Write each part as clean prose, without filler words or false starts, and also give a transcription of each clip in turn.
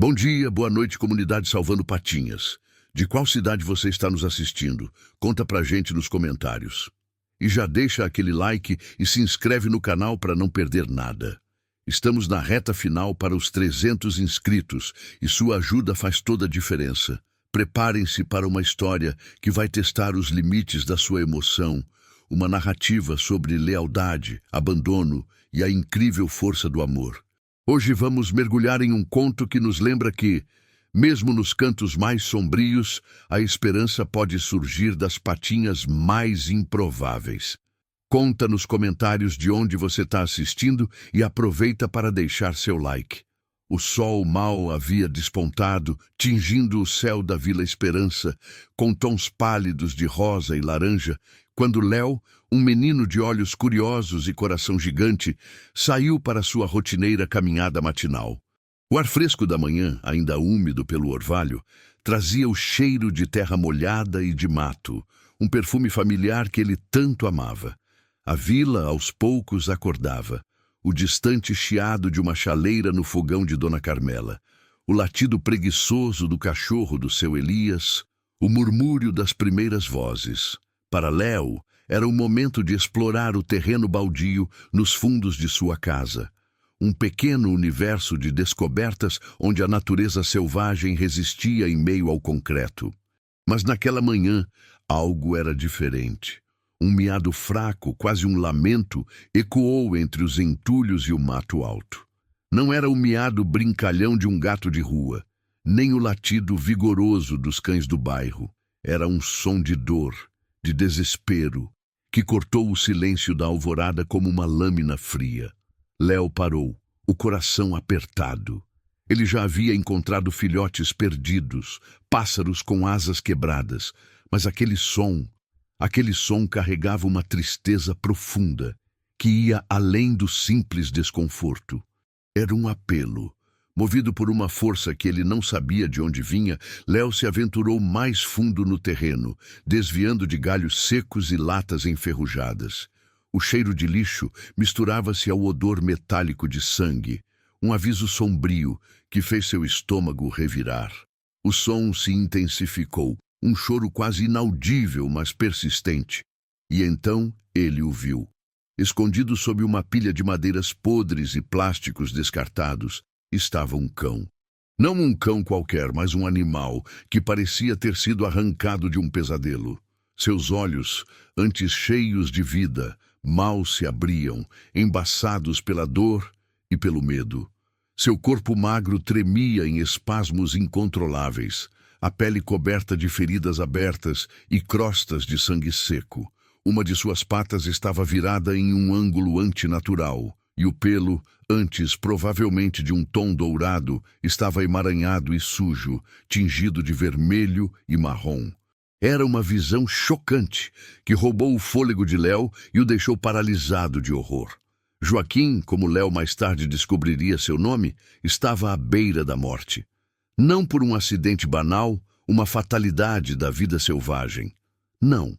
Bom dia, boa noite, comunidade Salvando Patinhas. De qual cidade você está nos assistindo? Conta pra gente nos comentários. E já deixa aquele like e se inscreve no canal para não perder nada. Estamos na reta final para os 300 inscritos e sua ajuda faz toda a diferença. Preparem-se para uma história que vai testar os limites da sua emoção, uma narrativa sobre lealdade, abandono e a incrível força do amor. Hoje vamos mergulhar em um conto que nos lembra que, mesmo nos cantos mais sombrios, a esperança pode surgir das patinhas mais improváveis. Conta nos comentários de onde você está assistindo e aproveita para deixar seu like. O sol mal havia despontado, tingindo o céu da Vila Esperança, com tons pálidos de rosa e laranja, quando Léo, um menino de olhos curiosos e coração gigante, saiu para sua rotineira caminhada matinal. O ar fresco da manhã, ainda úmido pelo orvalho, trazia o cheiro de terra molhada e de mato, um perfume familiar que ele tanto amava. A vila, aos poucos, acordava. O distante chiado de uma chaleira no fogão de Dona Carmela, o latido preguiçoso do cachorro do seu Elias, o murmúrio das primeiras vozes. Para Léo, era o momento de explorar o terreno baldio nos fundos de sua casa. Um pequeno universo de descobertas onde a natureza selvagem resistia em meio ao concreto. Mas naquela manhã, algo era diferente. Um miado fraco, quase um lamento, ecoou entre os entulhos e o mato alto. Não era o miado brincalhão de um gato de rua, nem o latido vigoroso dos cães do bairro. Era um som de dor, de desespero, que cortou o silêncio da alvorada como uma lâmina fria. Léo parou, o coração apertado. Ele já havia encontrado filhotes perdidos, pássaros com asas quebradas, mas aquele som carregava uma tristeza profunda, que ia além do simples desconforto. Era um apelo. Movido por uma força que ele não sabia de onde vinha, Léo se aventurou mais fundo no terreno, desviando de galhos secos e latas enferrujadas. O cheiro de lixo misturava-se ao odor metálico de sangue, um aviso sombrio que fez seu estômago revirar. O som se intensificou, um choro quase inaudível, mas persistente. E então ele o viu. Escondido sob uma pilha de madeiras podres e plásticos descartados, estava um cão. Não um cão qualquer, mas um animal que parecia ter sido arrancado de um pesadelo. Seus olhos, antes cheios de vida, mal se abriam, embaçados pela dor e pelo medo. Seu corpo magro tremia em espasmos incontroláveis, a pele coberta de feridas abertas e crostas de sangue seco. Uma de suas patas estava virada em um ângulo antinatural, e o pelo, antes provavelmente de um tom dourado, estava emaranhado e sujo, tingido de vermelho e marrom. Era uma visão chocante, que roubou o fôlego de Léo e o deixou paralisado de horror. Joaquim, como Léo mais tarde descobriria seu nome, estava à beira da morte. Não por um acidente banal, uma fatalidade da vida selvagem. Não.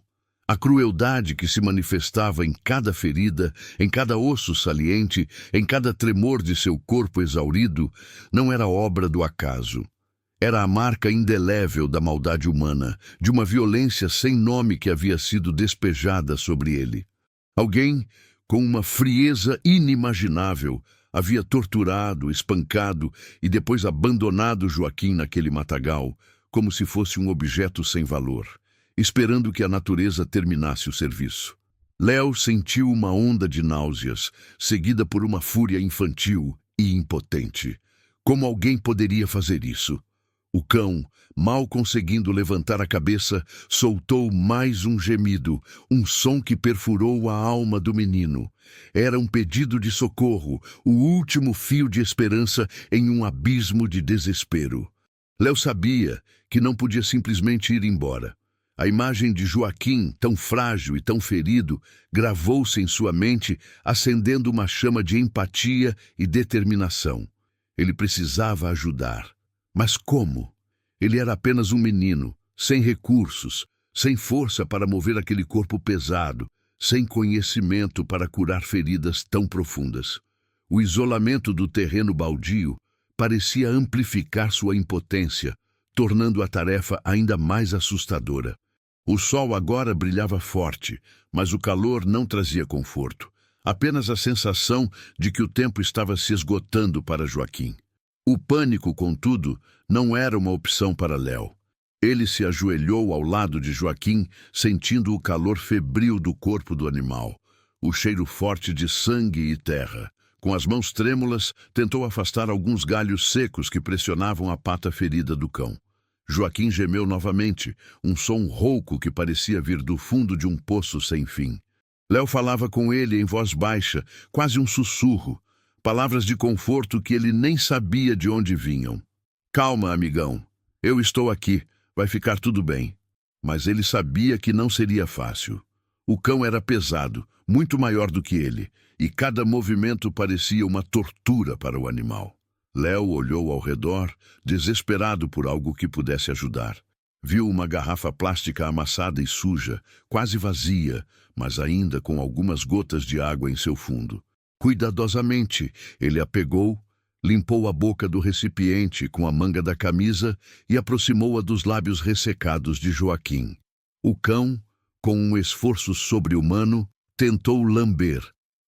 A crueldade que se manifestava em cada ferida, em cada osso saliente, em cada tremor de seu corpo exaurido, não era obra do acaso. Era a marca indelével da maldade humana, de uma violência sem nome que havia sido despejada sobre ele. Alguém, com uma frieza inimaginável, havia torturado, espancado e depois abandonado Joaquim naquele matagal, como se fosse um objeto sem valor, esperando que a natureza terminasse o serviço. Léo sentiu uma onda de náuseas, seguida por uma fúria infantil e impotente. Como alguém poderia fazer isso? O cão, mal conseguindo levantar a cabeça, soltou mais um gemido, um som que perfurou a alma do menino. Era um pedido de socorro, o último fio de esperança em um abismo de desespero. Léo sabia que não podia simplesmente ir embora. A imagem de Joaquim, tão frágil e tão ferido, gravou-se em sua mente, acendendo uma chama de empatia e determinação. Ele precisava ajudar. Mas como? Ele era apenas um menino, sem recursos, sem força para mover aquele corpo pesado, sem conhecimento para curar feridas tão profundas. O isolamento do terreno baldio, parecia amplificar sua impotência, tornando a tarefa ainda mais assustadora. O sol agora brilhava forte, mas o calor não trazia conforto, apenas a sensação de que o tempo estava se esgotando para Joaquim. O pânico, contudo, não era uma opção para Léo. Ele se ajoelhou ao lado de Joaquim, sentindo o calor febril do corpo do animal, o cheiro forte de sangue e terra. Com as mãos trêmulas, tentou afastar alguns galhos secos que pressionavam a pata ferida do cão. Joaquim gemeu novamente, um som rouco que parecia vir do fundo de um poço sem fim. Léo falava com ele em voz baixa, quase um sussurro, palavras de conforto que ele nem sabia de onde vinham. Calma, amigão, eu estou aqui, vai ficar tudo bem. Mas ele sabia que não seria fácil. O cão era pesado, muito maior do que ele, e cada movimento parecia uma tortura para o animal. Léo olhou ao redor, desesperado por algo que pudesse ajudar. Viu uma garrafa plástica amassada e suja, quase vazia, mas ainda com algumas gotas de água em seu fundo. Cuidadosamente, ele a pegou, limpou a boca do recipiente com a manga da camisa e aproximou-a dos lábios ressecados de Joaquim. O cão, com um esforço sobre-humano, tentou lamber,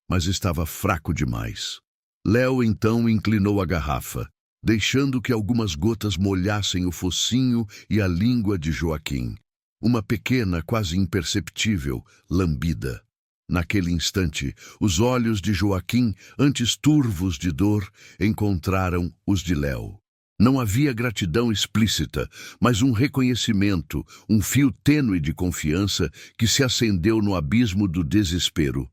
mas estava fraco demais. Léo então inclinou a garrafa, deixando que algumas gotas molhassem o focinho e a língua de Joaquim. Uma pequena, quase imperceptível, lambida. Naquele instante, os olhos de Joaquim, antes turvos de dor, encontraram os de Léo. Não havia gratidão explícita, mas um reconhecimento, um fio tênue de confiança que se acendeu no abismo do desespero.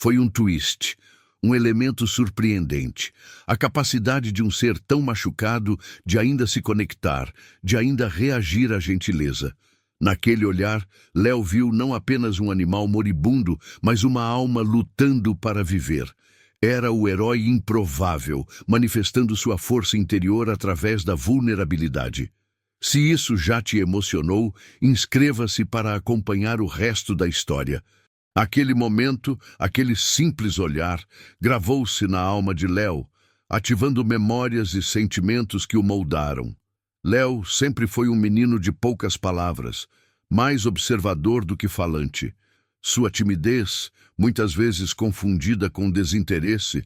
Foi um twist, um elemento surpreendente, a capacidade de um ser tão machucado de ainda se conectar, de ainda reagir à gentileza. Naquele olhar, Léo viu não apenas um animal moribundo, mas uma alma lutando para viver. Era o herói improvável, manifestando sua força interior através da vulnerabilidade. Se isso já te emocionou, inscreva-se para acompanhar o resto da história. Aquele momento, aquele simples olhar, gravou-se na alma de Léo, ativando memórias e sentimentos que o moldaram. Léo sempre foi um menino de poucas palavras, mais observador do que falante. Sua timidez, muitas vezes confundida com desinteresse,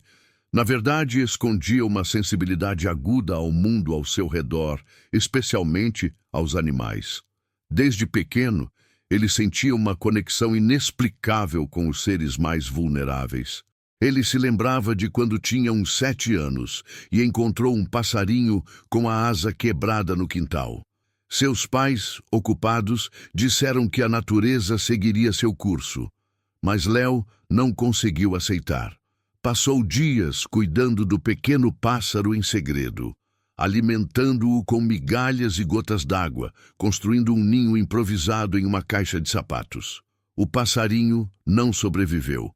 na verdade escondia uma sensibilidade aguda ao mundo ao seu redor, especialmente aos animais. Desde pequeno, ele sentia uma conexão inexplicável com os seres mais vulneráveis. Ele se lembrava de quando tinha uns 7 anos e encontrou um passarinho com a asa quebrada no quintal. Seus pais, ocupados, disseram que a natureza seguiria seu curso. Mas Léo não conseguiu aceitar. Passou dias cuidando do pequeno pássaro em segredo, alimentando-o com migalhas e gotas d'água, construindo um ninho improvisado em uma caixa de sapatos. O passarinho não sobreviveu.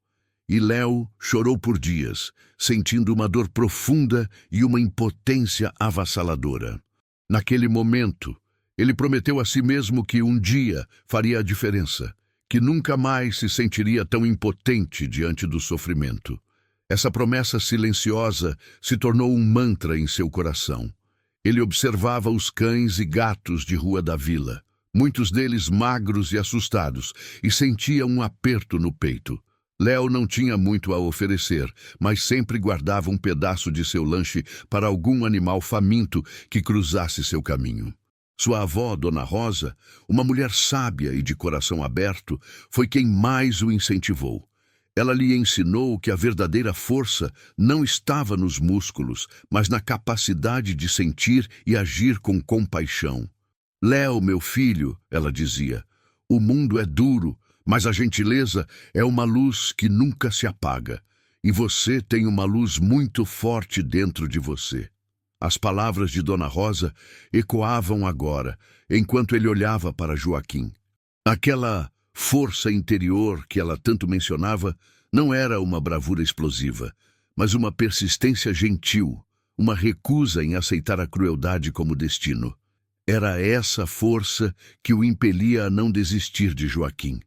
E Léo chorou por dias, sentindo uma dor profunda e uma impotência avassaladora. Naquele momento, ele prometeu a si mesmo que um dia faria a diferença, que nunca mais se sentiria tão impotente diante do sofrimento. Essa promessa silenciosa se tornou um mantra em seu coração. Ele observava os cães e gatos de rua da vila, muitos deles magros e assustados, e sentia um aperto no peito. Léo não tinha muito a oferecer, mas sempre guardava um pedaço de seu lanche para algum animal faminto que cruzasse seu caminho. Sua avó, Dona Rosa, uma mulher sábia e de coração aberto, foi quem mais o incentivou. Ela lhe ensinou que a verdadeira força não estava nos músculos, mas na capacidade de sentir e agir com compaixão. Léo, meu filho, ela dizia, o mundo é duro, mas a gentileza é uma luz que nunca se apaga, e você tem uma luz muito forte dentro de você. As palavras de Dona Rosa ecoavam agora, enquanto ele olhava para Joaquim. Aquela força interior que ela tanto mencionava não era uma bravura explosiva, mas uma persistência gentil, uma recusa em aceitar a crueldade como destino. Era essa força que o impelia a não desistir de Joaquim.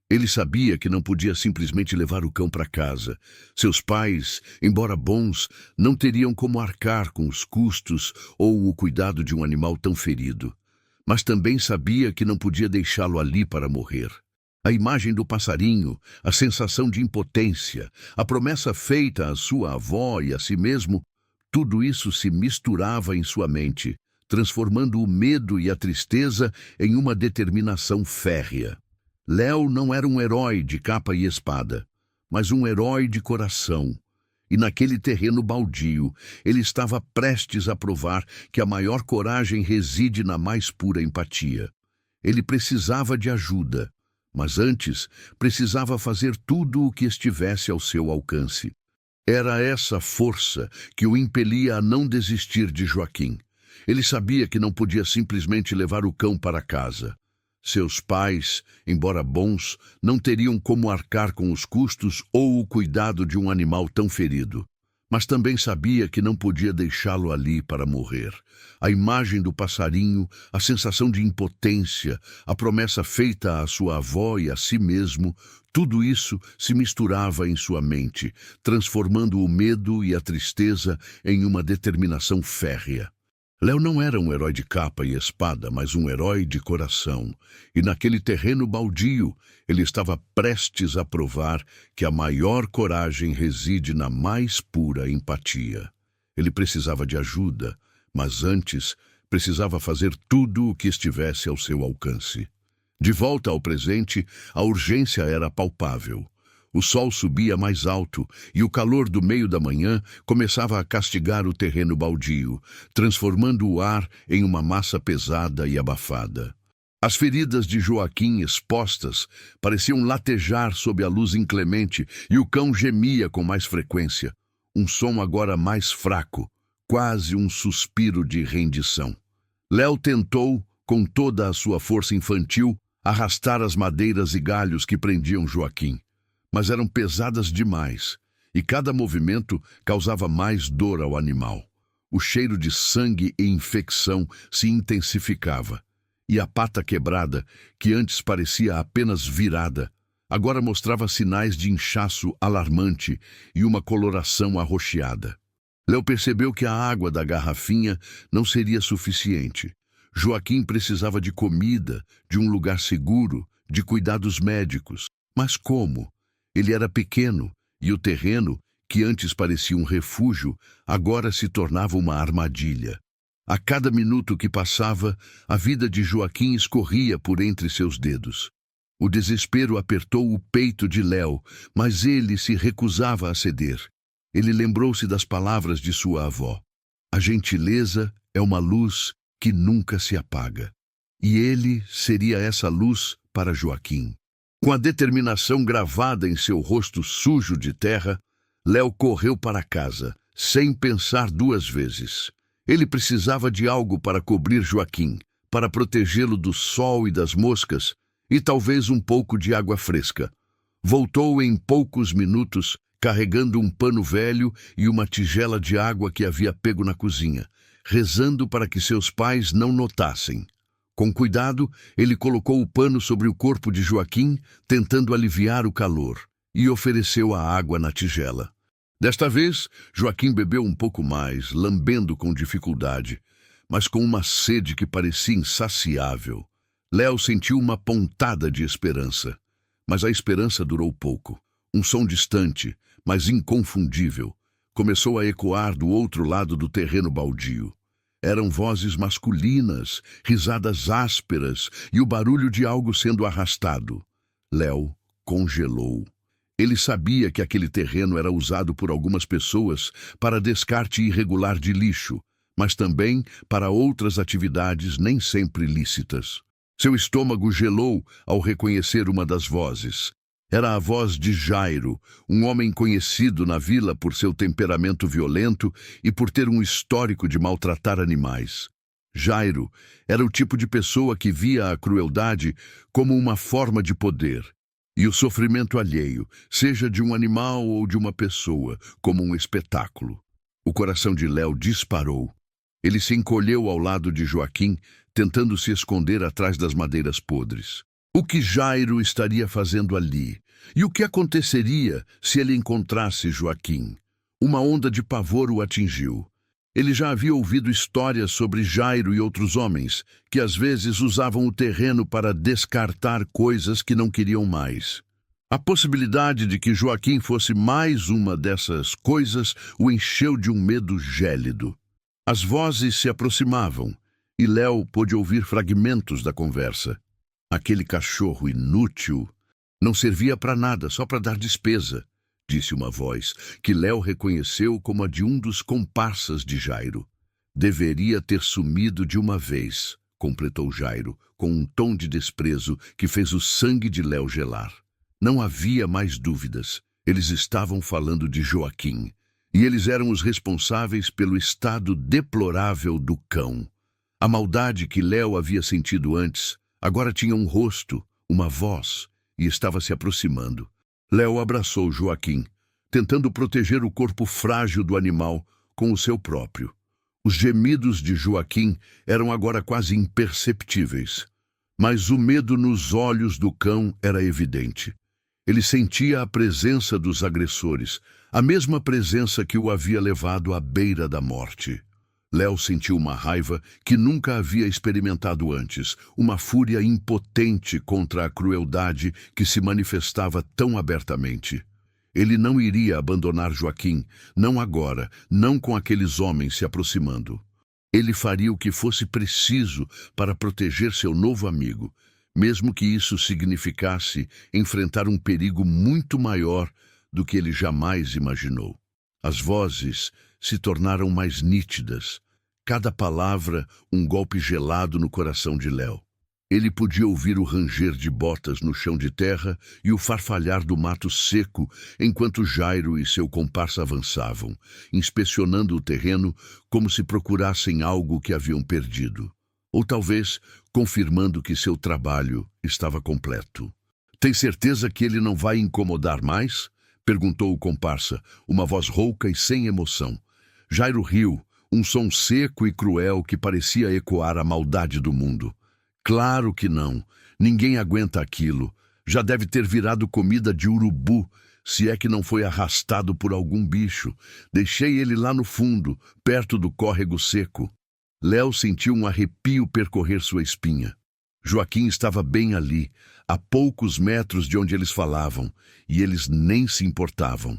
Ele sabia que não podia simplesmente levar o cão para casa. Seus pais, embora bons, não teriam como arcar com os custos ou o cuidado de um animal tão ferido. Mas também sabia que não podia deixá-lo ali para morrer. A imagem do passarinho, a sensação de impotência, a promessa feita à sua avó e a si mesmo, tudo isso se misturava em sua mente, transformando o medo e a tristeza em uma determinação férrea. Léo não era um herói de capa e espada, mas um herói de coração. E naquele terreno baldio, ele estava prestes a provar que a maior coragem reside na mais pura empatia. Ele precisava de ajuda, mas antes precisava fazer tudo o que estivesse ao seu alcance. Era essa força que o impelia a não desistir de Joaquim. Ele sabia que não podia simplesmente levar o cão para casa. Seus pais, embora bons, não teriam como arcar com os custos ou o cuidado de um animal tão ferido. Mas também sabia que não podia deixá-lo ali para morrer. A imagem do passarinho, a sensação de impotência, a promessa feita à sua avó e a si mesmo, tudo isso se misturava em sua mente, transformando o medo e a tristeza em uma determinação férrea. Léo não era um herói de capa e espada, mas um herói de coração. E naquele terreno baldio, ele estava prestes a provar que a maior coragem reside na mais pura empatia. Ele precisava de ajuda, mas antes precisava fazer tudo o que estivesse ao seu alcance. De volta ao presente, a urgência era palpável. O sol subia mais alto e o calor do meio da manhã começava a castigar o terreno baldio, transformando o ar em uma massa pesada e abafada. As feridas de Joaquim expostas pareciam latejar sob a luz inclemente e o cão gemia com mais frequência, um som agora mais fraco, quase um suspiro de rendição. Léo tentou, com toda a sua força infantil, arrastar as madeiras e galhos que prendiam Joaquim. Mas eram pesadas demais, e cada movimento causava mais dor ao animal. O cheiro de sangue e infecção se intensificava, e a pata quebrada, que antes parecia apenas virada, agora mostrava sinais de inchaço alarmante e uma coloração arroxeada. Léo percebeu que a água da garrafinha não seria suficiente. Joaquim precisava de comida, de um lugar seguro, de cuidados médicos. Mas como? Ele era pequeno, e o terreno, que antes parecia um refúgio, agora se tornava uma armadilha. A cada minuto que passava, a vida de Joaquim escorria por entre seus dedos. O desespero apertou o peito de Léo, mas ele se recusava a ceder. Ele lembrou-se das palavras de sua avó. A gentileza é uma luz que nunca se apaga. E ele seria essa luz para Joaquim. Com a determinação gravada em seu rosto sujo de terra, Léo correu para casa, sem pensar duas vezes. Ele precisava de algo para cobrir Joaquim, para protegê-lo do sol e das moscas, e talvez um pouco de água fresca. Voltou em poucos minutos, carregando um pano velho e uma tigela de água que havia pego na cozinha, rezando para que seus pais não notassem. Com cuidado, ele colocou o pano sobre o corpo de Joaquim, tentando aliviar o calor, e ofereceu a água na tigela. Desta vez, Joaquim bebeu um pouco mais, lambendo com dificuldade, mas com uma sede que parecia insaciável. Léo sentiu uma pontada de esperança, mas a esperança durou pouco. Um som distante, mas inconfundível, começou a ecoar do outro lado do terreno baldio. Eram vozes masculinas, risadas ásperas e o barulho de algo sendo arrastado. Léo congelou. Ele sabia que aquele terreno era usado por algumas pessoas para descarte irregular de lixo, mas também para outras atividades nem sempre lícitas. Seu estômago gelou ao reconhecer uma das vozes. Era a voz de Jairo, um homem conhecido na vila por seu temperamento violento e por ter um histórico de maltratar animais. Jairo era o tipo de pessoa que via a crueldade como uma forma de poder, e o sofrimento alheio, seja de um animal ou de uma pessoa, como um espetáculo. O coração de Léo disparou. Ele se encolheu ao lado de Joaquim, tentando se esconder atrás das madeiras podres. O que Jairo estaria fazendo ali? E o que aconteceria se ele encontrasse Joaquim? Uma onda de pavor o atingiu. Ele já havia ouvido histórias sobre Jairo e outros homens, que às vezes usavam o terreno para descartar coisas que não queriam mais. A possibilidade de que Joaquim fosse mais uma dessas coisas o encheu de um medo gélido. As vozes se aproximavam, e Léo pôde ouvir fragmentos da conversa. Aquele cachorro inútil não servia para nada, só para dar despesa, disse uma voz, que Léo reconheceu como a de um dos comparsas de Jairo. Deveria ter sumido de uma vez, completou Jairo, com um tom de desprezo que fez o sangue de Léo gelar. Não havia mais dúvidas. Eles estavam falando de Joaquim, e eles eram os responsáveis pelo estado deplorável do cão. A maldade que Léo havia sentido antes agora tinha um rosto, uma voz, e estava se aproximando. Léo abraçou Joaquim, tentando proteger o corpo frágil do animal com o seu próprio. Os gemidos de Joaquim eram agora quase imperceptíveis, mas o medo nos olhos do cão era evidente. Ele sentia a presença dos agressores, a mesma presença que o havia levado à beira da morte. Léo sentiu uma raiva que nunca havia experimentado antes, uma fúria impotente contra a crueldade que se manifestava tão abertamente. Ele não iria abandonar Joaquim, não agora, não com aqueles homens se aproximando. Ele faria o que fosse preciso para proteger seu novo amigo, mesmo que isso significasse enfrentar um perigo muito maior do que ele jamais imaginou. As vozes se tornaram mais nítidas, cada palavra um golpe gelado no coração de Léo. Ele podia ouvir o ranger de botas no chão de terra e o farfalhar do mato seco enquanto Jairo e seu comparsa avançavam, inspecionando o terreno como se procurassem algo que haviam perdido. Ou talvez confirmando que seu trabalho estava completo. "Tem certeza que ele não vai incomodar mais?" perguntou o comparsa, uma voz rouca e sem emoção. Jairo riu, um som seco e cruel que parecia ecoar a maldade do mundo. "Claro que não. Ninguém aguenta aquilo. Já deve ter virado comida de urubu, se é que não foi arrastado por algum bicho. Deixei ele lá no fundo, perto do córrego seco." Léo sentiu um arrepio percorrer sua espinha. Joaquim estava bem ali, a poucos metros de onde eles falavam, e eles nem se importavam.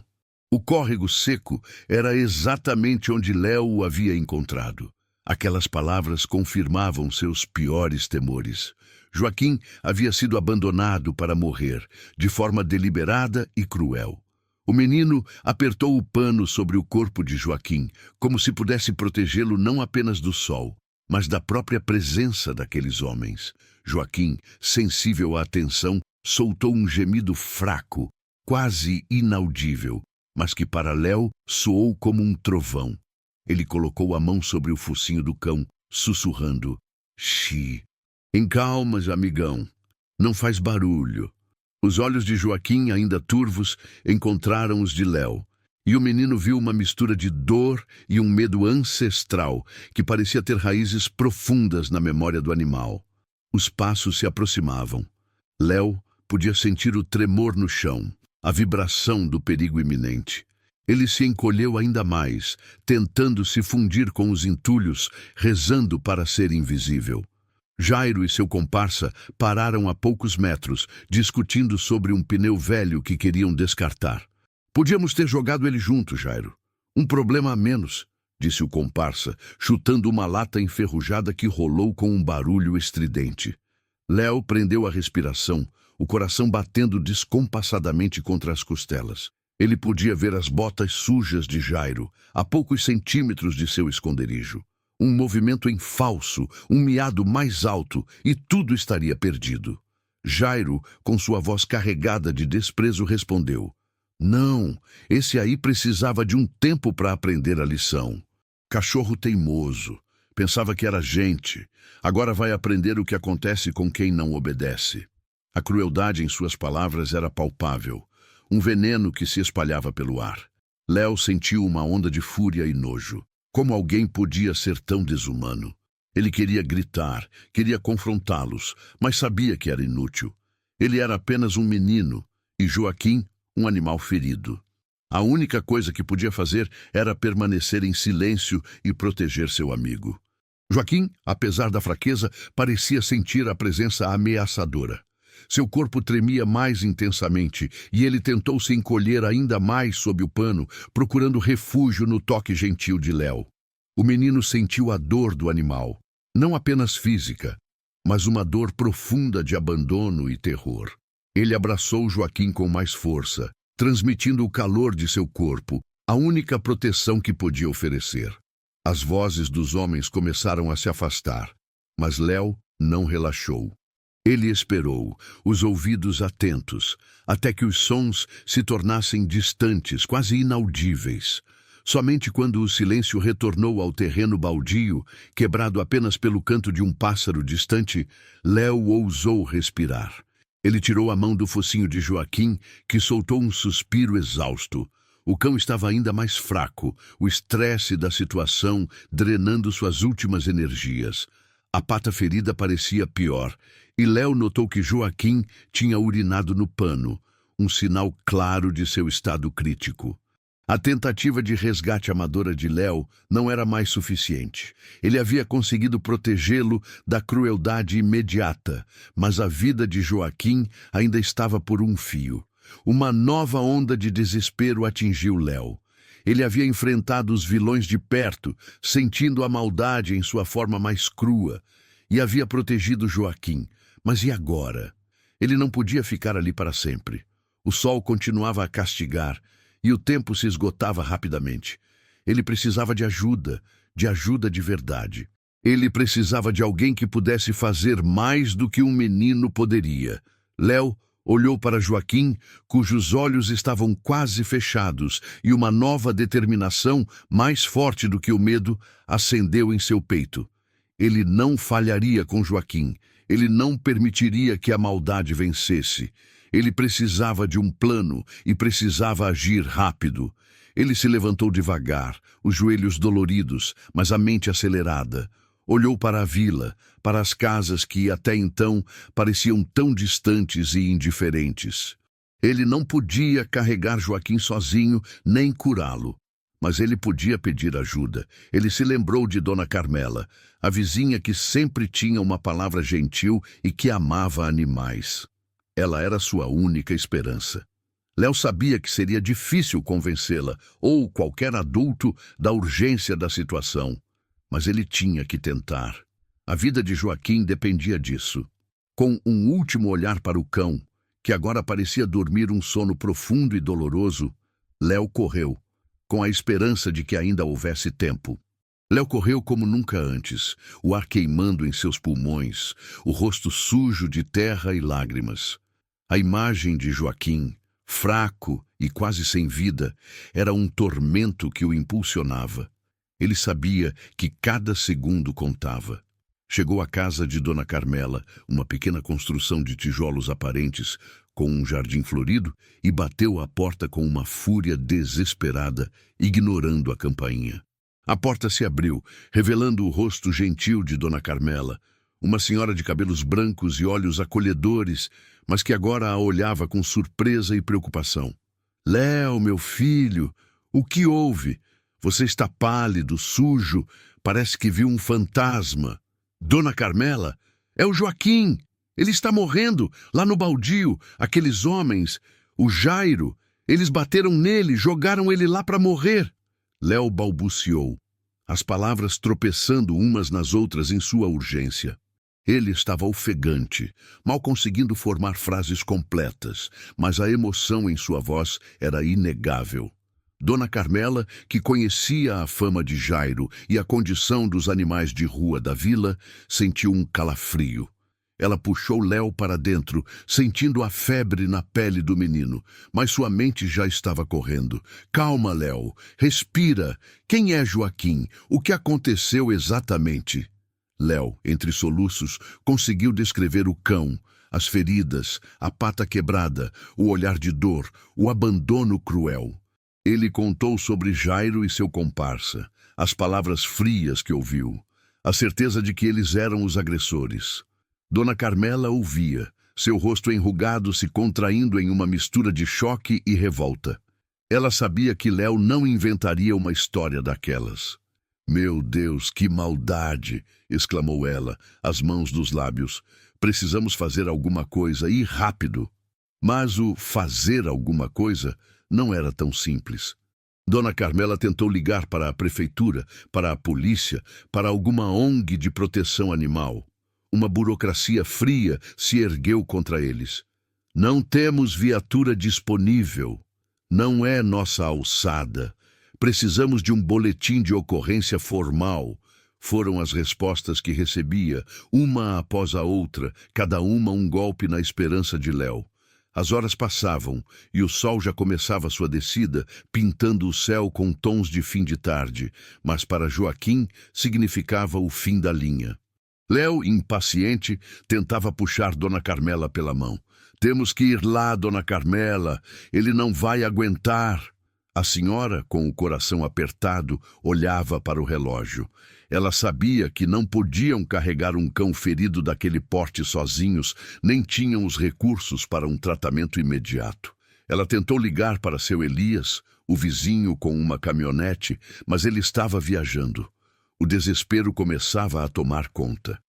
O córrego seco era exatamente onde Léo o havia encontrado. Aquelas palavras confirmavam seus piores temores. Joaquim havia sido abandonado para morrer, de forma deliberada e cruel. O menino apertou o pano sobre o corpo de Joaquim, como se pudesse protegê-lo não apenas do sol, mas da própria presença daqueles homens. Joaquim, sensível à tensão, soltou um gemido fraco, quase inaudível, mas que para Léo soou como um trovão. Ele colocou a mão sobre o focinho do cão, sussurrando: "Xi. Encalma-se, amigão. Não faz barulho." Os olhos de Joaquim, ainda turvos, encontraram os de Léo, e o menino viu uma mistura de dor e um medo ancestral que parecia ter raízes profundas na memória do animal. Os passos se aproximavam. Léo podia sentir o tremor no chão, a vibração do perigo iminente. Ele se encolheu ainda mais, tentando se fundir com os entulhos, rezando para ser invisível. Jairo e seu comparsa pararam a poucos metros, discutindo sobre um pneu velho que queriam descartar. "Podíamos ter jogado ele junto, Jairo. Um problema a menos", disse o comparsa, chutando uma lata enferrujada que rolou com um barulho estridente. Léo prendeu a respiração, o coração batendo descompassadamente contra as costelas. Ele podia ver as botas sujas de Jairo, a poucos centímetros de seu esconderijo. Um movimento em falso, um miado mais alto, e tudo estaria perdido. Jairo, com sua voz carregada de desprezo, respondeu: "Não, esse aí precisava de um tempo para aprender a lição. Cachorro teimoso. Pensava que era gente. Agora vai aprender o que acontece com quem não obedece." A crueldade em suas palavras era palpável, um veneno que se espalhava pelo ar. Léo sentiu uma onda de fúria e nojo. Como alguém podia ser tão desumano? Ele queria gritar, queria confrontá-los, mas sabia que era inútil. Ele era apenas um menino e Joaquim, um animal ferido. A única coisa que podia fazer era permanecer em silêncio e proteger seu amigo. Joaquim, apesar da fraqueza, parecia sentir a presença ameaçadora. Seu corpo tremia mais intensamente e ele tentou se encolher ainda mais sob o pano, procurando refúgio no toque gentil de Léo. O menino sentiu a dor do animal, não apenas física, mas uma dor profunda de abandono e terror. Ele abraçou Joaquim com mais força, transmitindo o calor de seu corpo, a única proteção que podia oferecer. As vozes dos homens começaram a se afastar, mas Léo não relaxou. Ele esperou, os ouvidos atentos, até que os sons se tornassem distantes, quase inaudíveis. Somente quando o silêncio retornou ao terreno baldio, quebrado apenas pelo canto de um pássaro distante, Léo ousou respirar. Ele tirou a mão do focinho de Joaquim, que soltou um suspiro exausto. O cão estava ainda mais fraco, o estresse da situação drenando suas últimas energias. A pata ferida parecia pior, e Léo notou que Joaquim tinha urinado no pano, um sinal claro de seu estado crítico. A tentativa de resgate amadora de Léo não era mais suficiente. Ele havia conseguido protegê-lo da crueldade imediata, mas a vida de Joaquim ainda estava por um fio. Uma nova onda de desespero atingiu Léo. Ele havia enfrentado os vilões de perto, sentindo a maldade em sua forma mais crua, e havia protegido Joaquim. Mas e agora? Ele não podia ficar ali para sempre. O sol continuava a castigar, e o tempo se esgotava rapidamente. Ele precisava de ajuda de verdade. Ele precisava de alguém que pudesse fazer mais do que um menino poderia. Léo olhou para Joaquim, cujos olhos estavam quase fechados, e uma nova determinação, mais forte do que o medo, acendeu em seu peito. Ele não falharia com Joaquim. Ele não permitiria que a maldade vencesse. Ele precisava de um plano e precisava agir rápido. Ele se levantou devagar, os joelhos doloridos, mas a mente acelerada. Olhou para a vila, para as casas que até então pareciam tão distantes e indiferentes. Ele não podia carregar Joaquim sozinho, nem curá-lo. Mas ele podia pedir ajuda. Ele se lembrou de Dona Carmela, a vizinha que sempre tinha uma palavra gentil e que amava animais. Ela era sua única esperança. Léo sabia que seria difícil convencê-la, ou qualquer adulto, da urgência da situação. Mas ele tinha que tentar. A vida de Joaquim dependia disso. Com um último olhar para o cão, que agora parecia dormir um sono profundo e doloroso, Léo correu, com a esperança de que ainda houvesse tempo. Léo correu como nunca antes, o ar queimando em seus pulmões, o rosto sujo de terra e lágrimas. A imagem de Joaquim, fraco e quase sem vida, era um tormento que o impulsionava. Ele sabia que cada segundo contava. Chegou à casa de Dona Carmela, uma pequena construção de tijolos aparentes, com um jardim florido, e bateu à porta com uma fúria desesperada, ignorando a campainha. A porta se abriu, revelando o rosto gentil de Dona Carmela, uma senhora de cabelos brancos e olhos acolhedores, mas que agora a olhava com surpresa e preocupação. Léo, meu filho, o que houve? Você está pálido, sujo, parece que viu um fantasma. Dona Carmela, é o Joaquim. Ele está morrendo, lá no baldio. Aqueles homens, o Jairo, eles bateram nele, jogaram ele lá para morrer. Léo balbuciou, as palavras tropeçando umas nas outras em sua urgência. Ele estava ofegante, mal conseguindo formar frases completas, mas a emoção em sua voz era inegável. Dona Carmela, que conhecia a fama de Jairo e a condição dos animais de rua da vila, sentiu um calafrio. Ela puxou Léo para dentro, sentindo a febre na pele do menino, mas sua mente já estava correndo. Calma, Léo, respira. Quem é Joaquim? O que aconteceu exatamente? Léo, entre soluços, conseguiu descrever o cão, as feridas, a pata quebrada, o olhar de dor, o abandono cruel. Ele contou sobre Jairo e seu comparsa, as palavras frias que ouviu, a certeza de que eles eram os agressores. Dona Carmela ouvia, seu rosto enrugado se contraindo em uma mistura de choque e revolta. Ela sabia que Léo não inventaria uma história daquelas. "Meu Deus, que maldade!" exclamou ela, as mãos nos lábios. "Precisamos fazer alguma coisa, e rápido." Mas o fazer alguma coisa não era tão simples. Dona Carmela tentou ligar para a prefeitura, para a polícia, para alguma ONG de proteção animal. Uma burocracia fria se ergueu contra eles. "Não temos viatura disponível. Não é nossa alçada. Precisamos de um boletim de ocorrência formal." Foram as respostas que recebia, uma após a outra, cada uma um golpe na esperança de Léo. As horas passavam e o sol já começava sua descida, pintando o céu com tons de fim de tarde, mas para Joaquim significava o fim da linha. Léo, impaciente, tentava puxar Dona Carmela pela mão. "Temos que ir lá, Dona Carmela. Ele não vai aguentar." A senhora, com o coração apertado, olhava para o relógio. Ela sabia que não podiam carregar um cão ferido daquele porte sozinhos, nem tinham os recursos para um tratamento imediato. Ela tentou ligar para seu Elias, o vizinho com uma caminhonete, mas ele estava viajando. O desespero começava a tomar conta.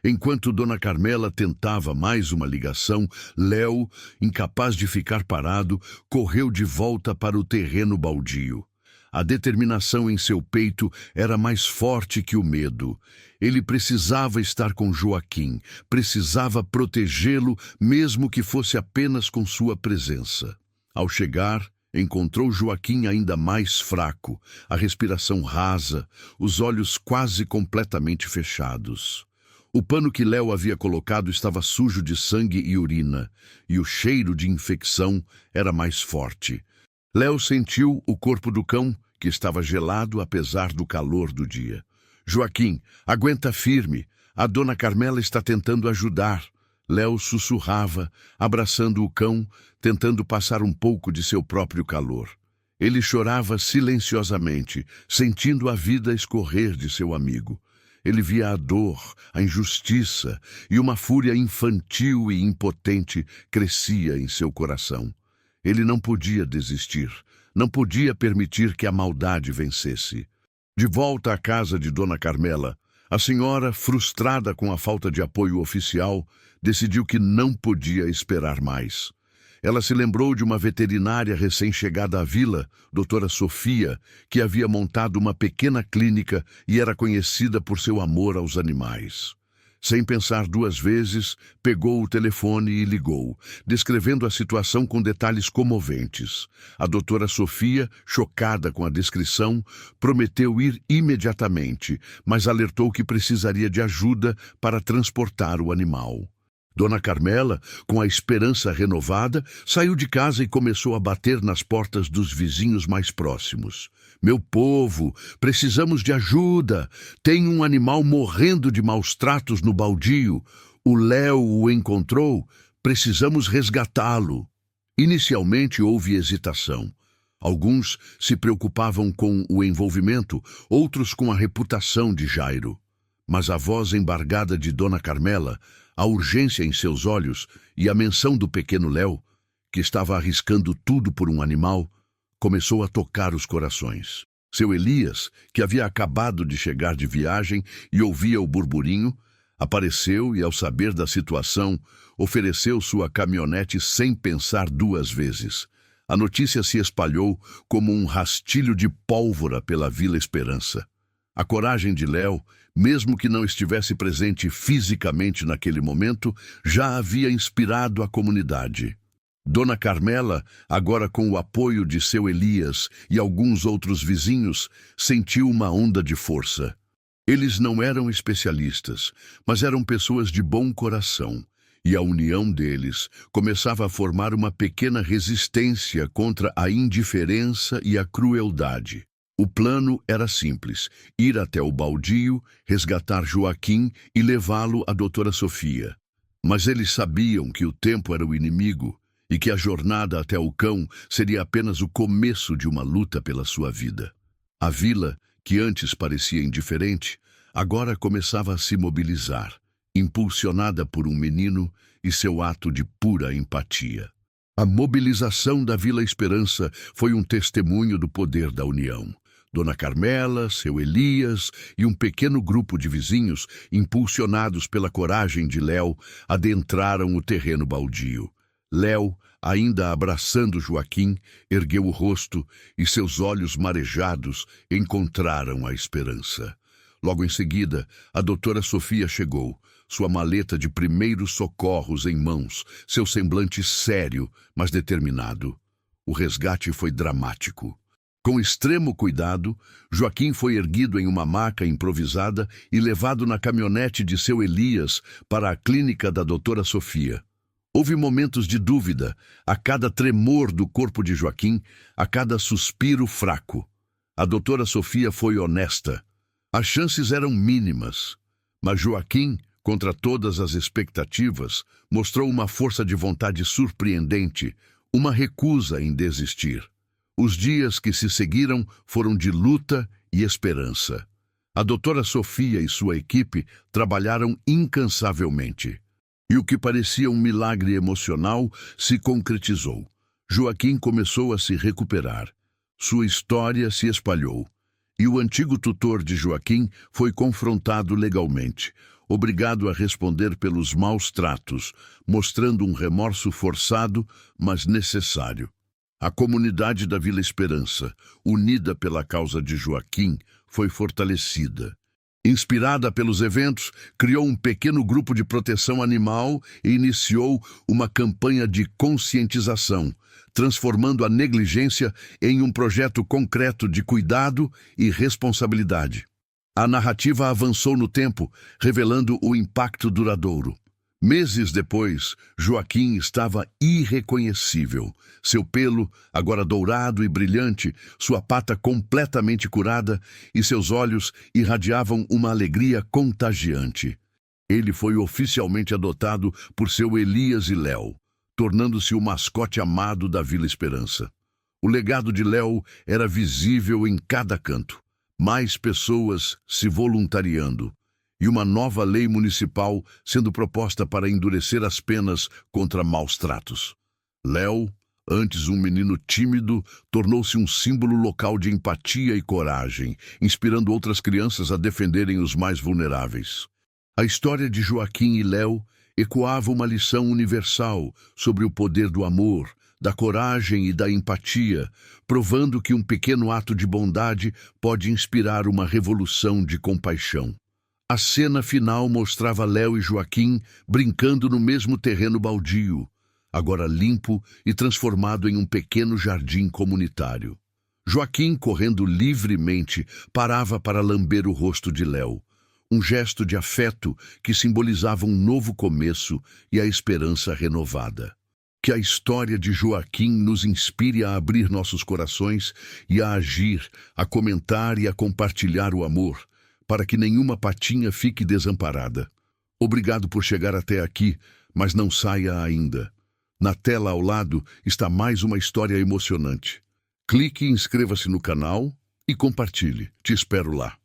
Enquanto Dona Carmela tentava mais uma ligação, Léo, incapaz de ficar parado, correu de volta para o terreno baldio. A determinação em seu peito era mais forte que o medo. Ele precisava estar com Joaquim, precisava protegê-lo, mesmo que fosse apenas com sua presença. Ao chegar, encontrou Joaquim ainda mais fraco, a respiração rasa, os olhos quase completamente fechados. O pano que Léo havia colocado estava sujo de sangue e urina, e o cheiro de infecção era mais forte. Léo sentiu o corpo do cão, que estava gelado apesar do calor do dia. "Joaquim, aguenta firme. A Dona Carmela está tentando ajudar." Léo sussurrava, abraçando o cão, tentando passar um pouco de seu próprio calor. Ele chorava silenciosamente, sentindo a vida escorrer de seu amigo. Ele via a dor, a injustiça e uma fúria infantil e impotente crescia em seu coração. Ele não podia desistir, não podia permitir que a maldade vencesse. De volta à casa de Dona Carmela, a senhora, frustrada com a falta de apoio oficial, decidiu que não podia esperar mais. Ela se lembrou de uma veterinária recém-chegada à vila, doutora Sofia, que havia montado uma pequena clínica e era conhecida por seu amor aos animais. Sem pensar duas vezes, pegou o telefone e ligou, descrevendo a situação com detalhes comoventes. A doutora Sofia, chocada com a descrição, prometeu ir imediatamente, mas alertou que precisaria de ajuda para transportar o animal. Dona Carmela, com a esperança renovada, saiu de casa e começou a bater nas portas dos vizinhos mais próximos. "Meu povo, precisamos de ajuda. Tem um animal morrendo de maus tratos no baldio. O Léo o encontrou. Precisamos resgatá-lo." Inicialmente houve hesitação. Alguns se preocupavam com o envolvimento, outros com a reputação de Jairo. Mas a voz embargada de Dona Carmela, a urgência em seus olhos e a menção do pequeno Léo, que estava arriscando tudo por um animal, começou a tocar os corações. Seu Elias, que havia acabado de chegar de viagem e ouvia o burburinho, apareceu e, ao saber da situação, ofereceu sua caminhonete sem pensar duas vezes. A notícia se espalhou como um rastilho de pólvora pela Vila Esperança. A coragem de Léo, mesmo que não estivesse presente fisicamente naquele momento, já havia inspirado a comunidade. Dona Carmela, agora com o apoio de seu Elias e alguns outros vizinhos, sentiu uma onda de força. Eles não eram especialistas, mas eram pessoas de bom coração, e a união deles começava a formar uma pequena resistência contra a indiferença e a crueldade. O plano era simples: ir até o baldio, resgatar Joaquim e levá-lo à doutora Sofia. Mas eles sabiam que o tempo era o inimigo e que a jornada até o cão seria apenas o começo de uma luta pela sua vida. A vila, que antes parecia indiferente, agora começava a se mobilizar, impulsionada por um menino e seu ato de pura empatia. A mobilização da Vila Esperança foi um testemunho do poder da união. Dona Carmela, seu Elias e um pequeno grupo de vizinhos, impulsionados pela coragem de Léo, adentraram o terreno baldio. Léo, ainda abraçando Joaquim, ergueu o rosto e seus olhos marejados encontraram a esperança. Logo em seguida, a doutora Sofia chegou, sua maleta de primeiros socorros em mãos, seu semblante sério, mas determinado. O resgate foi dramático. Com extremo cuidado, Joaquim foi erguido em uma maca improvisada e levado na caminhonete de seu Elias para a clínica da doutora Sofia. Houve momentos de dúvida, a cada tremor do corpo de Joaquim, a cada suspiro fraco. A doutora Sofia foi honesta. As chances eram mínimas, mas Joaquim, contra todas as expectativas, mostrou uma força de vontade surpreendente, uma recusa em desistir. Os dias que se seguiram foram de luta e esperança. A doutora Sofia e sua equipe trabalharam incansavelmente. E o que parecia um milagre emocional se concretizou. Joaquim começou a se recuperar. Sua história se espalhou. E o antigo tutor de Joaquim foi confrontado legalmente, obrigado a responder pelos maus tratos, mostrando um remorso forçado, mas necessário. A comunidade da Vila Esperança, unida pela causa de Joaquim, foi fortalecida. Inspirada pelos eventos, criou um pequeno grupo de proteção animal e iniciou uma campanha de conscientização, transformando a negligência em um projeto concreto de cuidado e responsabilidade. A narrativa avançou no tempo, revelando o impacto duradouro. Meses depois, Joaquim estava irreconhecível. Seu pelo, agora dourado e brilhante, sua pata completamente curada e seus olhos irradiavam uma alegria contagiante. Ele foi oficialmente adotado por seu Elias e Léo, tornando-se o mascote amado da Vila Esperança. O legado de Léo era visível em cada canto. Mais pessoas se voluntariando. E uma nova lei municipal sendo proposta para endurecer as penas contra maus tratos. Léo, antes um menino tímido, tornou-se um símbolo local de empatia e coragem, inspirando outras crianças a defenderem os mais vulneráveis. A história de Joaquim e Léo ecoava uma lição universal sobre o poder do amor, da coragem e da empatia, provando que um pequeno ato de bondade pode inspirar uma revolução de compaixão. A cena final mostrava Léo e Joaquim brincando no mesmo terreno baldio, agora limpo e transformado em um pequeno jardim comunitário. Joaquim, correndo livremente, parava para lamber o rosto de Léo, um gesto de afeto que simbolizava um novo começo e a esperança renovada. Que a história de Joaquim nos inspire a abrir nossos corações e a agir, a comentar e a compartilhar o amor, para que nenhuma patinha fique desamparada. Obrigado por chegar até aqui, mas não saia ainda. Na tela ao lado está mais uma história emocionante. Clique e inscreva-se no canal e compartilhe. Te espero lá.